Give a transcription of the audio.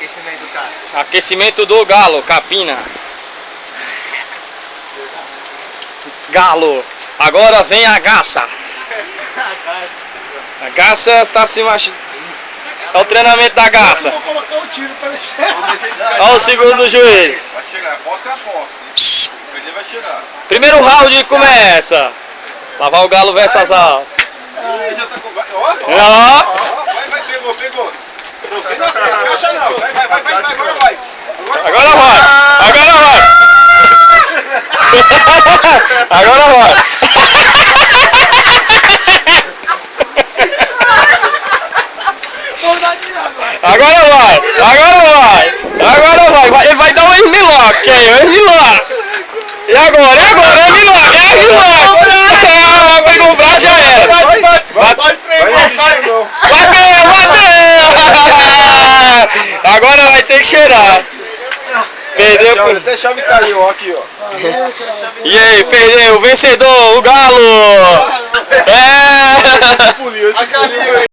aquecimento do cara. Aquecimento do galo, capina. Galo. Agora vem a gaça. A gaça tá se machucando. É o treinamento da gaça. Vou colocar o tiro pra deixar. Olha o segundo do juiz. Vai chegar, aposta é aposta. Ele vai chegar. Primeiro round começa. Lá vai o galo versus a... Já tá com... Ó, Ó. vai, pegou. Você não fecha não. Vai, agora vai. Agora vai. Agora vai. Agora vai. Ele vai dar um Armlock aí, E agora, pegou o braço, já era. Bateu. Agora vai ter que cheirar. Perdeu. Até a chave caiu, ó, aqui, ó. E aí, perdeu. O vencedor, o galo. Puliu, esse pulinho.